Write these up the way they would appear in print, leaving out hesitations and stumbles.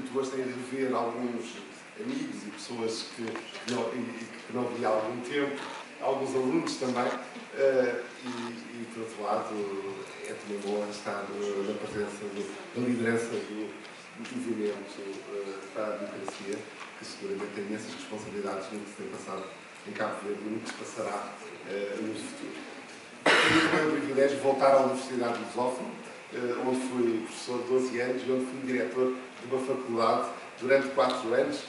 muito gosto em rever alguns amigos e pessoas que não vi há algum tempo, alguns alunos também, e por outro lado é também bom estar na presença da liderança do movimento para a democracia, que seguramente tem imensas responsabilidades no que se tem passado em Cabo Verde e no que se passará no futuro. Tenho também o privilégio de voltar à Universidade de Lusófona, onde fui professor de 12 anos e onde fui diretor de uma faculdade durante 4 anos.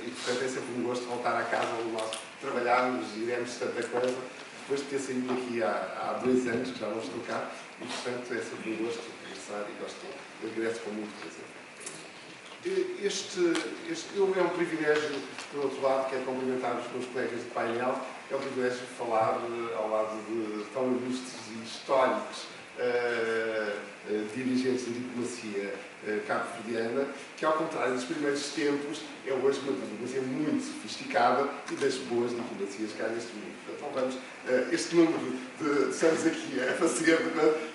E, portanto, é sempre um gosto voltar à casa onde nós trabalhámos e demos tanta coisa, depois de ter saído daqui há 2 anos, que já não estou cá, e, portanto, é sempre um gosto regressar e gosto de regresso com muito prazer. É um privilégio, por outro lado, que é cumprimentar os meus colegas de painel, é um privilégio falar ao lado de tão ilustres e históricos dirigentes da diplomacia cabo-verdiana, que, ao contrário dos primeiros tempos, é hoje uma diplomacia muito sofisticada e das boas diplomacias que há neste mundo. Portanto, não vamos, este número de anos aqui a fazer,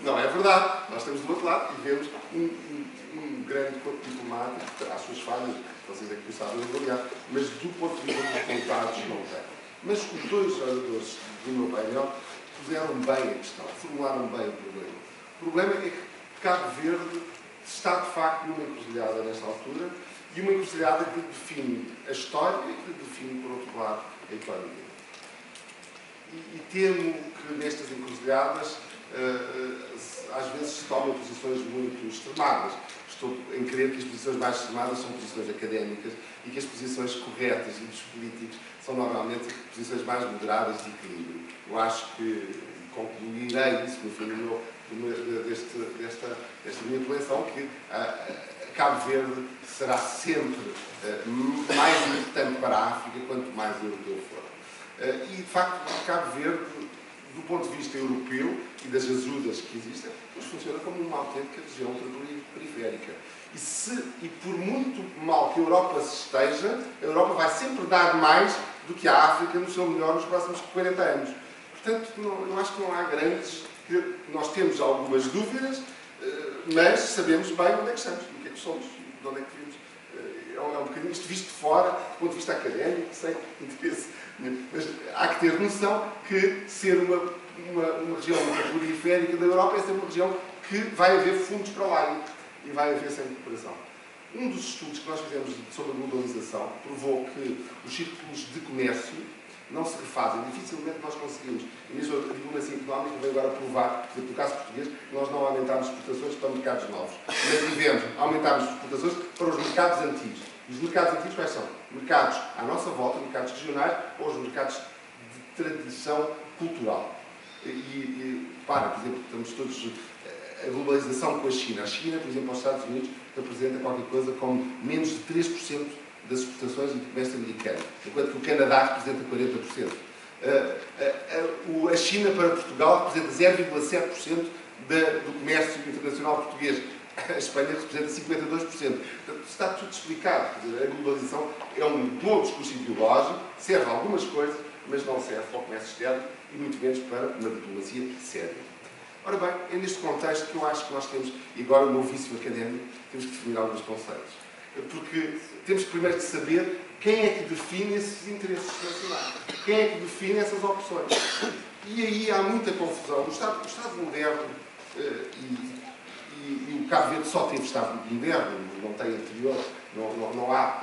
não é verdade. Nós estamos do outro lado e vemos um grande corpo diplomático que terá as suas falhas, vocês é que o sabem avaliar, mas do ponto de vista dos resultados não tem. Mas os dois oradores do meu painel puseram bem a questão, formularam bem o problema. O problema é que Cabo Verde está, de facto, numa encruzilhada nesta altura, e uma encruzilhada que define a história e que define, por outro lado, a economia. E temo que nestas encruzilhadas, às vezes, se tomam posições muito extremadas. Estou em crer que as posições mais extremadas são posições académicas e que as posições corretas e dos políticos são, normalmente, posições mais moderadas de equilíbrio. Eu acho que concluirei isso no fim desta minha coleção, que Cabo Verde será sempre mais importante para a África quanto mais europeu for. E, de facto, Cabo Verde, do ponto de vista europeu e das ajudas que existem, funciona como uma autêntica região periférica. E por muito mal que a Europa se esteja, a Europa vai sempre dar mais do que a África no seu melhor nos próximos 40 anos. Portanto, não acho que não há grandes... Nós temos algumas dúvidas, mas sabemos bem onde é que estamos, o que é que somos, de onde é que vivemos. É um bocadinho isto visto de fora, do ponto de vista académico, sem interesse. Mas há que ter noção que ser uma região periférica da Europa é ser uma região que vai haver fundos para lá e vai haver sempre cooperação. Um dos estudos que nós fizemos sobre a globalização provou que os círculos de comércio não se refazem. Dificilmente nós conseguimos. E mesmo a diplomacia económica veio agora provar, por exemplo, no caso português, nós não aumentámos exportações para mercados novos. Mas vivemos, aumentámos exportações para os mercados antigos. E os mercados antigos quais são? Mercados à nossa volta, mercados regionais, ou os mercados de tradição cultural. Por exemplo, estamos todos... A globalização com a China. A China, por exemplo, aos Estados Unidos, representa qualquer coisa como menos de 3% das exportações do comércio americano, enquanto que o Canadá representa 40%. A China para Portugal representa 0,7% do comércio internacional português. A Espanha representa 52%. Portanto, está tudo explicado. A globalização é um bom discurso ideológico, serve a algumas coisas, mas não serve para o comércio externo e muito menos para uma diplomacia séria. Ora bem, é neste contexto que eu acho que nós temos, e agora o meu vício académico, temos que definir alguns conceitos. Porque temos primeiro que saber quem é que define esses interesses nacionais, quem é que define essas opções. E aí há muita confusão. O Estado moderno, e o Cabo Verde só teve Estado moderno, não tem anterior, não há,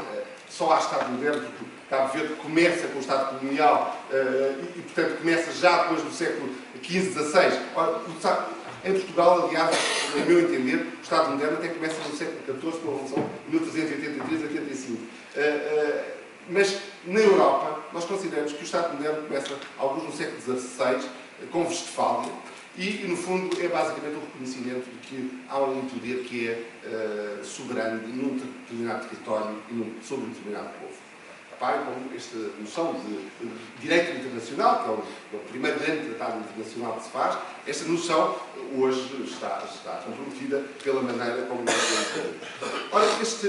só há Estado moderno porque o Cabo Verde começa com o Estado colonial e, portanto, começa já depois do século XV, XVI. Em Portugal, aliás, no meu entender, o Estado moderno até começa no século XIV, com a Revolução de 1383-85. Mas, na Europa, nós consideramos que o Estado moderno começa, alguns no século XVI, com Westfália, e, no fundo, é basicamente o reconhecimento de que há um poder que é soberano num determinado território e sobre um determinado povo. Reparem como esta noção de direito internacional, que é o primeiro grande tratado internacional que se faz, esta noção hoje está comprometida pela maneira como nós vemos. Ora, esta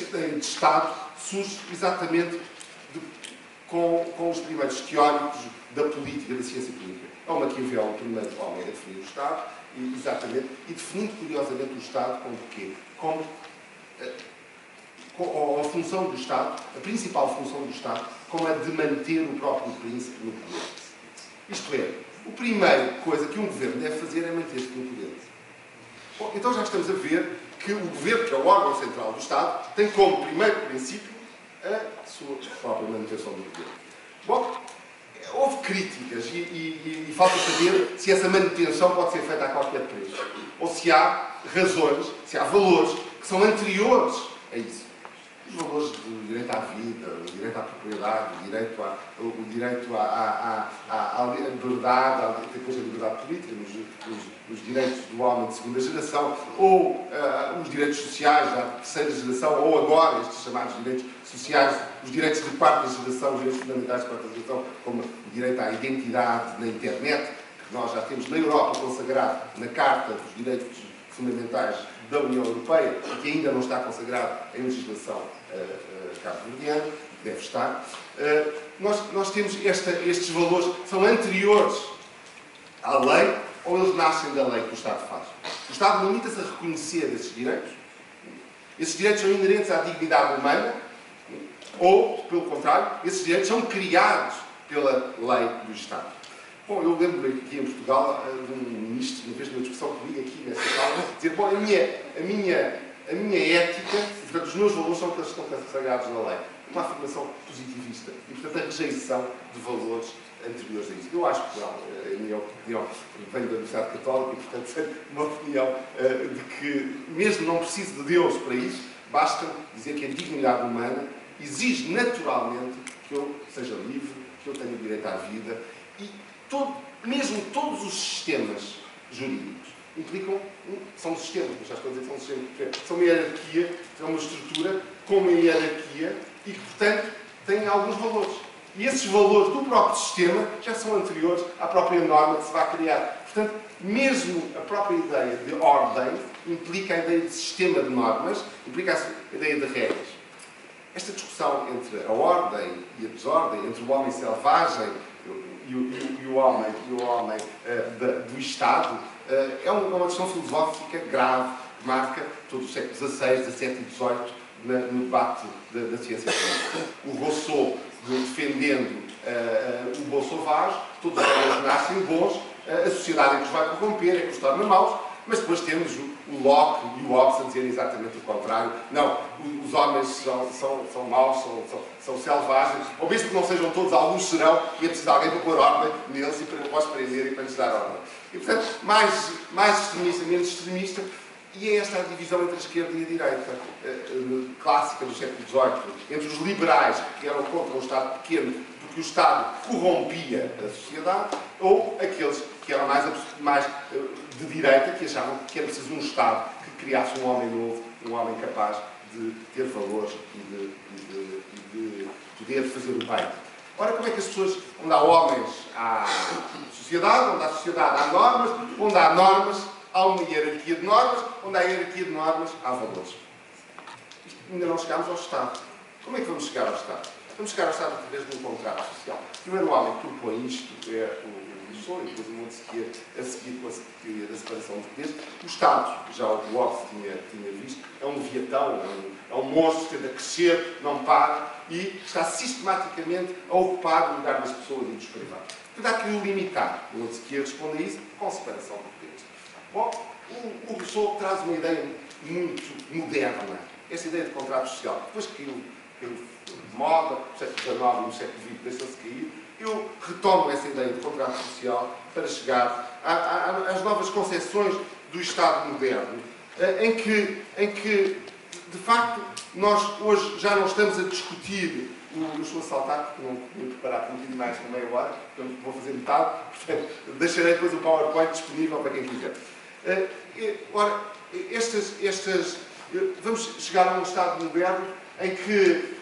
ideia de Estado surge exatamente com os primeiros teóricos da política, da ciência política. É o Maquiavel, o primeiro homem a definir o Estado, exatamente, e definindo curiosamente o Estado como o quê? Como a função do Estado, a principal função do Estado, como a de manter o próprio príncipe no poder. Isto é, a primeira coisa que um governo deve fazer é manter-se no poder. Bom, então já estamos a ver que o governo, que é o órgão central do Estado, tem como primeiro princípio a sua própria manutenção do poder. Bom, houve críticas e falta saber se essa manutenção pode ser feita a qualquer preço. Ou se há razões, se há valores que são anteriores a isso. Os valores do direito à vida, o direito à propriedade, o direito à liberdade, depois a liberdade política, os direitos do homem de segunda geração, ou os direitos sociais da terceira geração, ou agora estes chamados direitos sociais, os direitos de quarta geração, os direitos fundamentais de quarta geração, como o direito à identidade na internet, que nós já temos na Europa consagrado na Carta dos Direitos Fundamentais da União Europeia, e que ainda não está consagrado em legislação cabo-verdiana, deve estar. Nós temos estes valores que são anteriores à lei, ou eles nascem da lei que o Estado faz. O Estado limita-se a reconhecer esses direitos. Esses direitos são inerentes à dignidade humana, ou, pelo contrário, esses direitos são criados pela lei do Estado. Bom, eu lembro-me aqui em Portugal de um ministro, uma vez numa discussão comigo aqui nessa sala, dizer, bom, a minha ética, portanto, os meus valores são aqueles que estão consagrados na lei. Uma afirmação positivista e, portanto, a rejeição de valores anteriores a isso. Eu acho que não, a minha opinião vem da Universidade Católica e, portanto, tenho uma opinião de que, mesmo não preciso de Deus para isso, basta dizer que a dignidade humana exige naturalmente que eu seja livre, que eu tenha direito à vida e mesmo todos os sistemas jurídicos implicam, são sistemas, mas já estou a dizer que são sistemas, são uma hierarquia, são uma estrutura com uma hierarquia e que, portanto, têm alguns valores. E esses valores do próprio sistema já são anteriores à própria norma que se vai criar. Portanto, mesmo a própria ideia de ordem implica a ideia de sistema de normas, implica a ideia de regras. Esta discussão entre a ordem e a desordem, entre o homem selvagem e o homem do Estado, é uma questão filosófica grave, que marca todo o século XVI, XVII e XVIII no debate da ciência política. O Rousseau defendendo o bom sauvage, todos os homens nascem bons, a sociedade é que os vai corromper, é que os torna maus, mas depois temos o Locke e o Hobbes a dizerem exatamente o contrário. Não, os homens são maus, são selvagens, ou mesmo que não sejam todos, alguns serão, e é preciso alguém para pôr ordem neles e para os prender e para lhes dar ordem. E, portanto, mais extremista, menos extremista, e é esta a divisão entre a esquerda e a direita, clássica do século XVIII, entre os liberais, que eram contra um Estado pequeno, porque o Estado corrompia a sociedade, ou aqueles que eram mais de direita, que achavam que era preciso um Estado que criasse um homem novo, um homem capaz de ter valores e de poder fazer o bem. Ora, como é que as pessoas, onde há homens, há sociedade, onde há sociedade, há normas, onde há normas, há uma hierarquia de normas, onde há hierarquia de normas, há valores. Ainda não chegámos ao Estado. Como é que vamos chegar ao Estado? Vamos chegar ao Estado através de um contrato social. Primeiro, o homem que propõe isto é o Rousseau, e depois o Montesquieu, a seguir com a teoria da separação de poderes. O Estado, já o Hobbes tinha visto, é um leviatão, é um monstro que tende a crescer, não para, e está sistematicamente a ocupar o lugar das pessoas e dos privados. Portanto, há que o limitar. O Montesquieu responde a isso com separação de poderes. Bom, o Rousseau traz uma ideia muito moderna, essa ideia de contrato social. Depois que caiu de moda, no século XIX e no século XX deixou-se cair, eu retomo essa ideia de contrato social para chegar às novas concepções do Estado moderno, em que, de facto, nós hoje já não estamos a discutir. Eu estou a saltar porque não tinha preparado um pouquinho mais de meia hora, portanto vou fazer metade, portanto deixarei depois o PowerPoint disponível para quem quiser. Ora, vamos chegar a um Estado moderno em que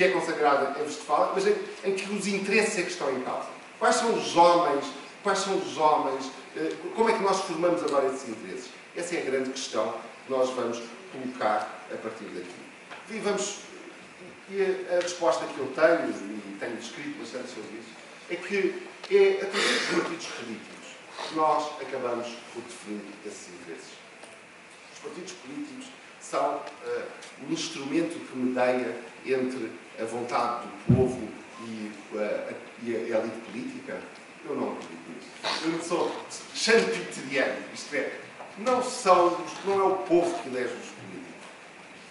é consagrado em Westfália, mas em que os interesses é que estão em causa. Quais são os homens? Como é que nós formamos agora esses interesses? Essa é a grande questão que nós vamos colocar a partir daqui. E vamos E a resposta que eu tenho, e tenho escrito bastante sobre isso, é que é através dos partidos políticos que nós acabamos por definir esses interesses. Os partidos políticos são um instrumento que medeia entre a vontade do povo e a elite política. Eu não acredito nisso. Eu não sou champiteriano, isto é, não é o povo que elege os políticos,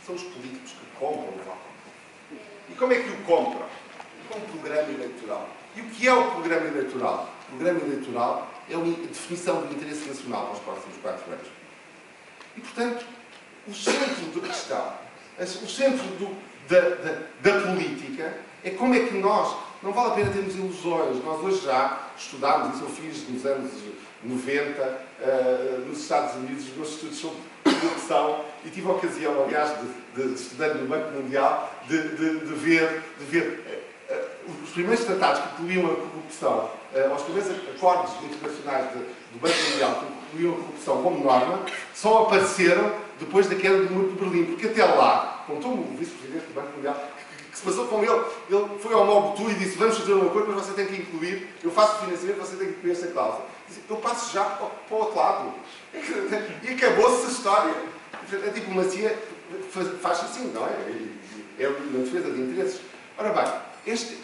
são os políticos que compram o voto. E como é que o compram? Com um programa eleitoral. E o que é o programa eleitoral? O programa eleitoral é a definição do interesse nacional para os próximos 4 anos. E, portanto, o centro da questão, o centro da política, é como é que nós, não vale a pena termos ilusões, nós hoje já estudámos, isso eu fiz nos anos 90, nos Estados Unidos, os meus estudos sobre corrupção, e tive a ocasião, aliás, de estudar no Banco Mundial, de ver os primeiros tratados que incluíam a corrupção, os primeiros acordos internacionais do Banco Mundial que incluíam a corrupção como norma, só apareceram depois da queda do Muro de Berlim, porque até lá, contou-me o vice-presidente do Banco Mundial, que se passou com ele foi ao Mobutu e disse: vamos fazer um acordo, mas você tem que incluir, eu faço o financiamento, você tem que incluir esta cláusula. Eu passo já para o outro lado. E acabou-se a história. A diplomacia faz assim, não é? É uma defesa de interesses. Ora bem,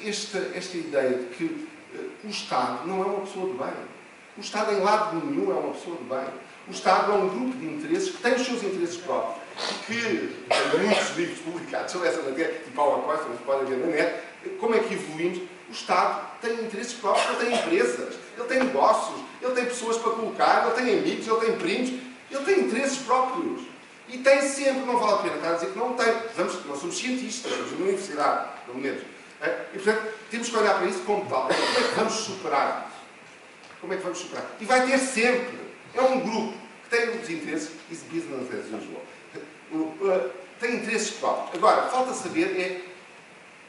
esta ideia de que o Estado não é uma pessoa de bem. O Estado, em lado nenhum, é uma pessoa de bem. O Estado é um grupo de interesses que tem os seus interesses próprios. Que, em muitos livros publicados sobre essa matéria, e Paulo Costa, mas podem ver na net, como é que evoluímos. O Estado tem interesses próprios, ele tem empresas, ele tem negócios, ele tem pessoas para colocar, ele tem amigos, ele tem primos, ele tem interesses próprios. E tem sempre, não vale a pena estar a dizer que não tem. Nós somos cientistas, estamos na universidade, pelo menos. E, portanto, temos que olhar para isso como tal. Como é que vamos superar isso? Como é que vamos superar? E vai ter sempre. É um grupo que tem os interesses, is business as usual. Tem interesses próprios. Agora, falta saber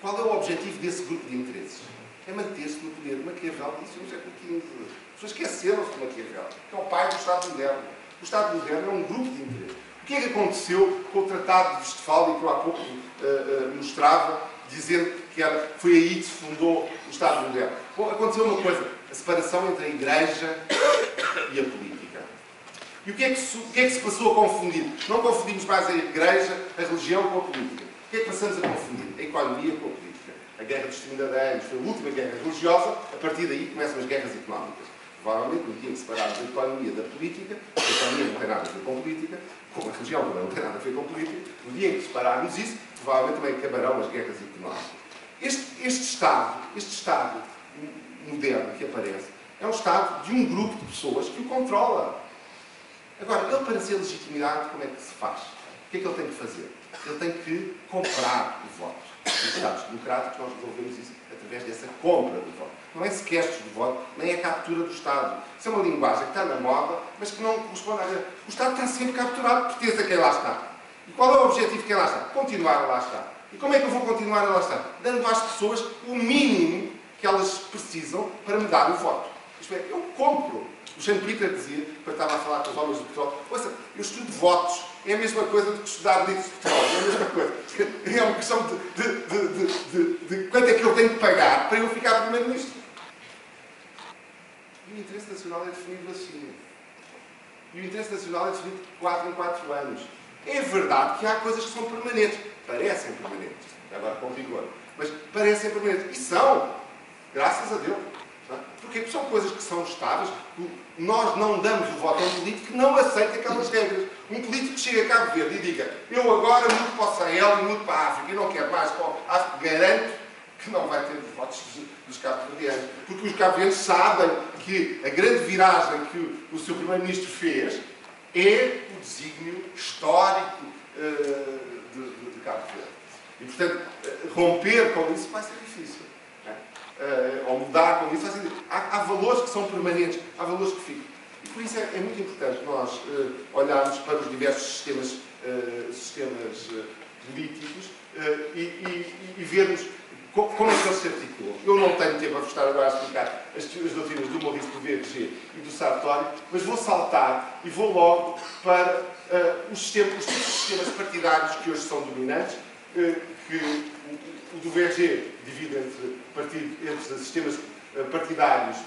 qual é o objetivo desse grupo de interesses. É manter-se no poder. Maquiavel disse no século XV. As pessoas esqueceram-se de Maquiavel, que é o pai do Estado moderno. O Estado moderno é um grupo de interesses. O que é que aconteceu com o Tratado de Westfália, que eu há pouco mostrava, dizendo que foi aí que se fundou o Estado moderno? Bom, aconteceu uma coisa, a separação entre a Igreja e a política. E o que é que se passou a confundir? Não confundimos mais a Igreja, a religião com a política. O que é que passamos a confundir? A economia com a política. A Guerra dos 30 anos foi a última guerra religiosa, a partir daí começam as guerras económicas. Provavelmente não tinha que separarmos a economia da política, a economia não tem nada a ver com política, como a religião também não tem nada a ver com política. No dia em que separarmos isso, provavelmente também acabarão as guerras económicas. Este Estado moderno que aparece é um Estado de um grupo de pessoas que o controla. Agora, ele para ser legitimado, como é que se faz? O que é que ele tem que fazer? Ele tem que comprar o voto. Nos Estados democráticos nós resolvemos isso através dessa compra do voto. Não é sequestro do voto, nem é captura do Estado. Isso é uma linguagem que está na moda, mas que não corresponde à realidade. O Estado está sempre capturado, pertence a quem lá está. E qual é o objetivo de quem lá está? Continuar a lá estar. E como é que eu vou continuar a lá estar? Dando às pessoas o mínimo que elas precisam para me dar o voto. Isto é, eu compro. O Schumpeter dizia, quando estava a falar com os homens do petróleo: ouça, eu estudo votos, é a mesma coisa do que estudar litros de petróleo, é a mesma coisa. É uma questão de quanto é que eu tenho que pagar para eu ficar primeiro-ministro. E o interesse nacional é definido assim. E o interesse nacional é definido de 4 em 4 anos. É verdade que há coisas que são permanentes. Parecem permanentes. Agora com rigor. Mas parecem permanentes. E são. Graças a Deus. Porque são coisas que são estáveis. Nós não damos o voto a um político que não aceita aquelas regras. Um político que chega a Cabo Verde e diga: eu agora mudo para o Sahel e mudo para a África e não quero mais para a África, garanto que não vai ter os votos dos cabo-verdianos. Porque os cabo-verdianos sabem que a grande viragem que o seu primeiro-ministro fez é o desígnio histórico de Cabo Verde. E, portanto, romper com isso vai ser difícil. Ou mudar com isso vai ser difícil. Há valores que são permanentes, há valores que ficam. E por isso é muito importante nós olharmos para os diversos sistemas políticos e vermos como é que eles se articulam. Eu não tenho tempo a estar agora a explicar as doutrinas do Maurice do VG e do Sartori, mas vou saltar e vou logo para os tipos de sistemas partidários que hoje são dominantes, que o do VG divide entre sistemas partidários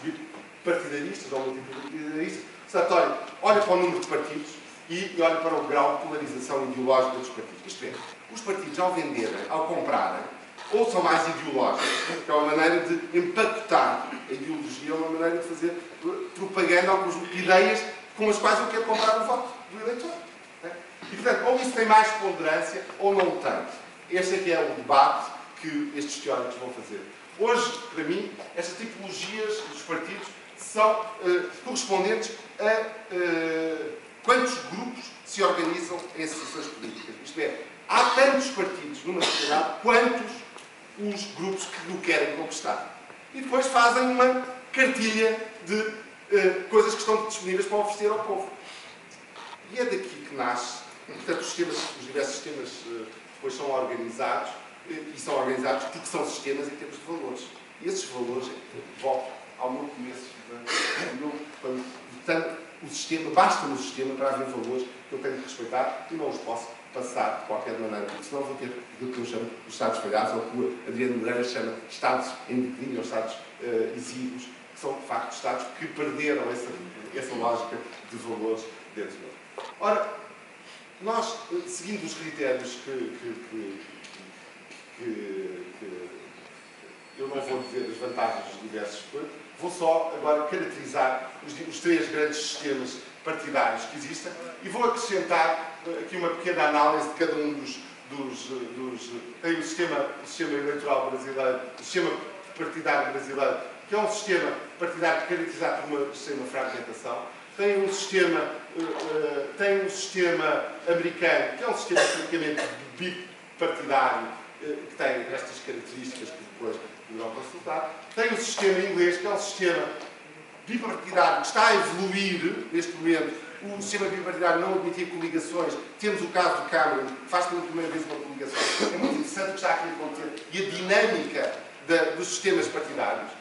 partidaristas ou multipartidaristas. O Sartori olha para o número de partidos e olha para o grau de polarização ideológica dos partidos. Isto é, os partidos, ao venderem, ao comprarem, ou são mais ideológicos, que é uma maneira de empacotar a ideologia, é uma maneira de fazer propaganda ao conjunto de ideias com as quais eu quero comprar o voto do eleitor. E, portanto, ou isso tem mais ponderância ou não tem. Este é que é o debate que estes teóricos vão fazer. Hoje, para mim, estas tipologias dos partidos são correspondentes a quantos grupos se organizam em associações políticas. Isto é, há tantos partidos numa sociedade quantos os grupos que o querem conquistar. E depois fazem uma cartilha de coisas que estão disponíveis para oferecer ao povo. E é daqui que nasce, portanto, os diversos sistemas depois são organizados, e são organizados porque são sistemas em termos de valores. E esses valores, volto ao meu começo, portanto, o sistema, basta-me o sistema para haver valores que eu tenho que respeitar e não os posso passar de qualquer maneira, porque senão vou ter o que eu chamo de Estados falhados, ou que o Adriano Moreira chama de Estados em declínio, ou Estados exíguos, que são, de facto, Estados que perderam essa lógica de valores dentro deles. Ora, nós, seguindo os critérios que eu não vou dizer as vantagens dos diversos, vou só agora caracterizar os três grandes sistemas partidários que existem e vou acrescentar aqui uma pequena análise de cada um dos tem o sistema eleitoral brasileiro, o sistema partidário brasileiro, que é um sistema partidário caracterizado por uma extrema fragmentação. Tem um sistema americano, que é um sistema praticamente bipartidário, que tem estas características que depois poderão consultar. Tem o sistema inglês, que é um sistema bipartidário que está a evoluir neste momento. O sistema bipartidário não admitia coligações. Temos o caso do Cameron, que faz pela primeira vez uma coligação. É muito interessante o que está aqui a acontecer e a dinâmica dos sistemas partidários.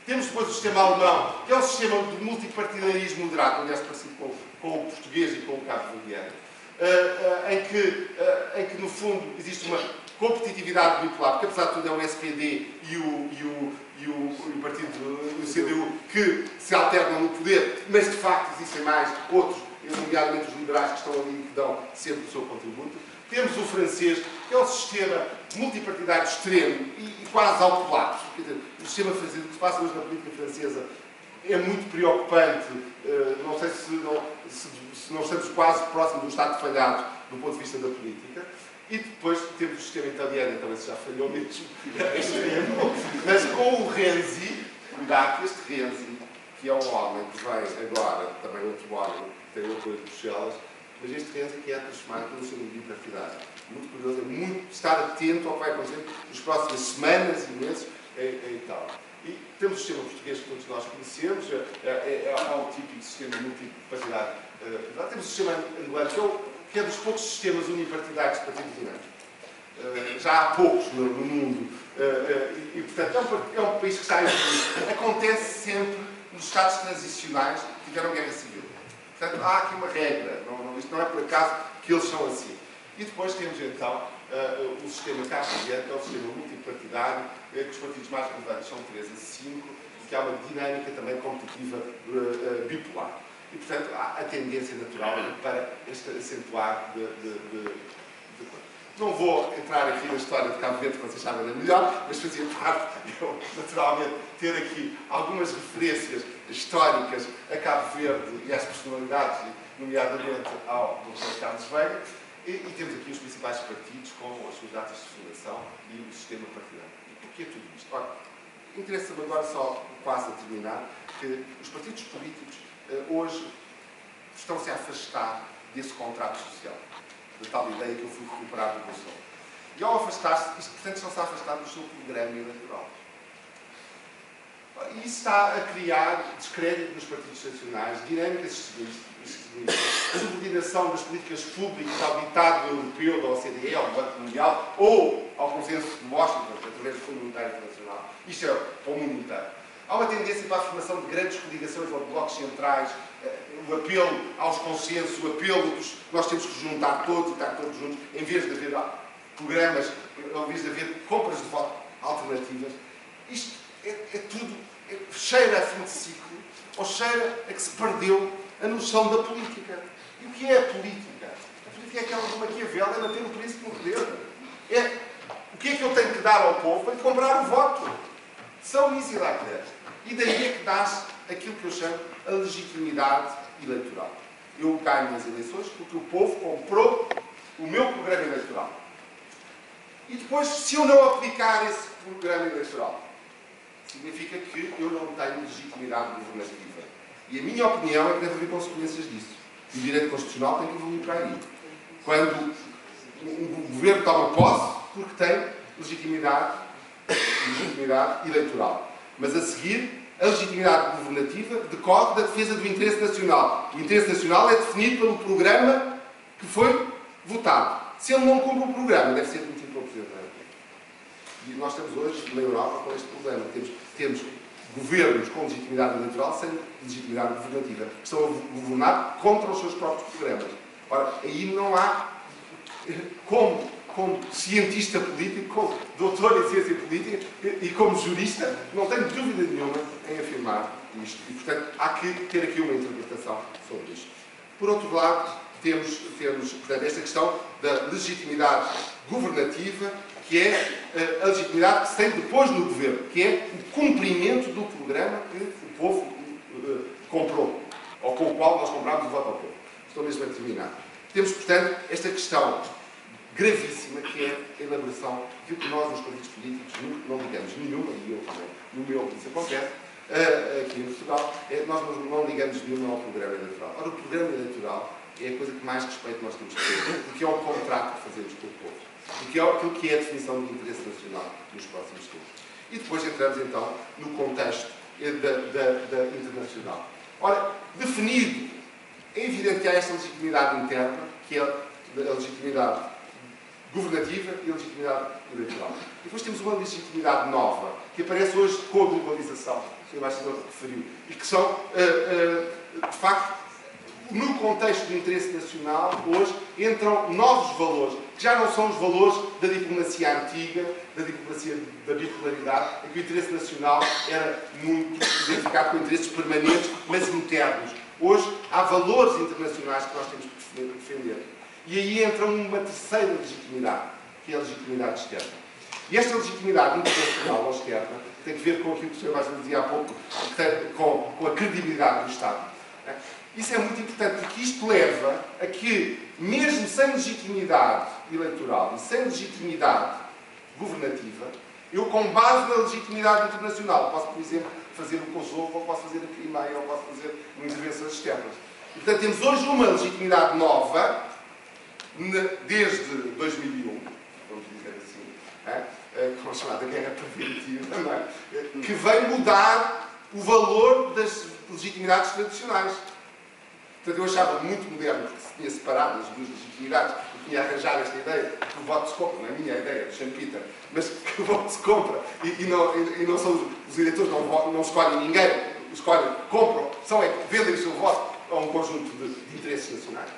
Temos depois o sistema alemão, que é um sistema de multipartidarismo moderado, aliás, parecido com o português e com o cabo-verdiano, em que, no fundo, existe uma competitividade bipolar, porque, apesar de tudo, é o SPD e o partido do CDU que se alternam no poder, mas, de facto, existem mais outros, nomeadamente os liberais, que estão ali e que dão sempre o seu contributo. Temos o francês, que é um sistema multipartidário extremo e quase autolático. Quer dizer, o sistema francês, o que se passa hoje na política francesa, é muito preocupante. Não sei se não estamos quase próximo do estado falhado do ponto de vista da política. E depois temos o sistema italiano, então esse já falhou mesmo, mas com o Renzi, cuidado que este Renzi, que é um homem que vem agora, também outro homem, que tem o apoio de Bruxelas, mas este Renzi que é transformado pelo seu bipartidário. Muito curioso, é muito estar atento ao que vai acontecer nas próximas semanas e meses em Itália. E temos o sistema português que todos nós conhecemos, é um típico sistema multipartidário. Temos o sistema angolano, que é dos poucos sistemas unipartidários de partidos dinâmicos. Já há poucos no mundo. E, portanto, é um país que está a evoluir. Acontece sempre nos Estados transicionais que tiveram guerra civil. Portanto, há aqui uma regra. Isto não é por acaso que eles são assim. E depois temos, então, o sistema cabo-verdiano, que é o sistema multipartidário, que os partidos mais relevantes são 3 a 5, e que há uma dinâmica também competitiva bipolar. E, portanto, há a tendência natural para este acentuar de Não vou entrar aqui na história de Cabo Verde, que vocês sabem melhor, mas fazia parte, eu, naturalmente, ter aqui algumas referências históricas a Cabo Verde e às personalidades, nomeadamente ao Dr. Carlos Veiga, e temos aqui os principais partidos com as suas datas de fundação e o sistema partidário. E porquê tudo isto? Ora, interessa-me agora só, quase a terminar, que os partidos políticos hoje estão-se a afastar desse contrato social, da tal ideia que eu fui recuperar do Bolsonaro. E ao afastar-se, isto, portanto, estão-se a afastar do seu programa eleitoral. E isso está a criar descrédito nos partidos nacionais, dinâmicas extremistas, subordinação das políticas públicas ao ditado europeu, da OCDE, ao Banco Mundial, ou ao consenso de Washington, através do Fundo Monetário Internacional. Isto é para o mundo inteiro. Há uma tendência para a formação de grandes coligações ou de blocos centrais, o apelo aos consensos, o apelo dos nós temos que juntar todos e estar todos juntos, em vez de haver programas, ao invés de haver compras de voto alternativas. Isto é tudo, cheira a fim de ciclo, ou cheira a que se perdeu a noção da política. E o que é a política? A política é aquela do Maquiavel, é manter o príncipe no poder. O que é que eu tenho que dar ao povo para lhe comprar o voto? São easy like that. E daí é que nasce aquilo que eu chamo a legitimidade eleitoral. Eu ganho nas eleições porque o povo comprou o meu programa eleitoral. E depois, se eu não aplicar esse programa eleitoral, significa que eu não tenho legitimidade governativa. E a minha opinião é que deve haver consequências disso. E o direito constitucional tem que evoluir para aí. Quando um governo toma posse, porque tem legitimidade eleitoral. Mas a seguir, a legitimidade governativa decorre da defesa do interesse nacional. O interesse nacional é definido pelo programa que foi votado. Se ele não cumpre o programa, deve ser demitido pelo Presidente da República. E nós estamos hoje, na Europa, com este problema. Temos governos com legitimidade eleitoral sem legitimidade governativa, que estão a governar contra os seus próprios programas. Ora, aí não há, como cientista político, como doutor em ciência política e como jurista, não tenho dúvida nenhuma em afirmar isto. E, portanto, há que ter aqui uma interpretação sobre isto. Por outro lado, temos portanto, esta questão da legitimidade governativa, que é a legitimidade que se tem depois no governo, que é o cumprimento do programa que o povo comprou, ou com o qual nós comprámos o voto ao povo. Estou mesmo a terminar. Temos, portanto, esta questão gravíssima, que é a elaboração de que nós, nos partidos políticos, não ligamos nenhuma, e eu também, no meu, isso acontece, aqui em Portugal, nós não ligamos nenhuma ao programa eleitoral. Ora, o programa eleitoral é a coisa que mais respeito nós temos que ter, porque é o contrato que fazemos com o povo, porque é aquilo que é a definição do interesse nacional nos próximos tempos. E depois entramos, então, no contexto da internacional. Ora, definido, é evidente que há esta legitimidade interna, que é a legitimidade governativa e a legitimidade eleitoral. E depois temos uma legitimidade nova, que aparece hoje com a globalização, que o embaixador referiu, e que são, de facto, no contexto do interesse nacional, hoje, entram novos valores, que já não são os valores da diplomacia antiga, da diplomacia da bipolaridade, em que o interesse nacional era muito identificado com interesses permanentes, mas internos. Hoje, há valores internacionais que nós temos que defender. E aí entra uma terceira legitimidade, que é a legitimidade externa. E esta legitimidade internacional ou externa tem que ver com aquilo que o Sr. Embaixador dizia há pouco, com a credibilidade do Estado. Isso é muito importante, porque isto leva a que, mesmo sem legitimidade eleitoral e sem legitimidade governativa, eu, com base na legitimidade internacional, posso, por exemplo, fazer o Kosovo, ou posso fazer a Crimeia, ou posso fazer intervenções externas. E, portanto, temos hoje uma legitimidade nova, desde 2001, vamos dizer assim, com a chamada guerra preventiva, que vem mudar o valor das legitimidades tradicionais. Portanto, eu achava muito moderno, porque se tinha separado as duas legitimidades, eu tinha arranjado esta ideia que o voto se compra, não é a minha ideia, do St. Peter, mas que o voto se compra e não são os eleitores, não escolhem ninguém, escolhem, compram, vendem o seu voto a um conjunto de interesses nacionais.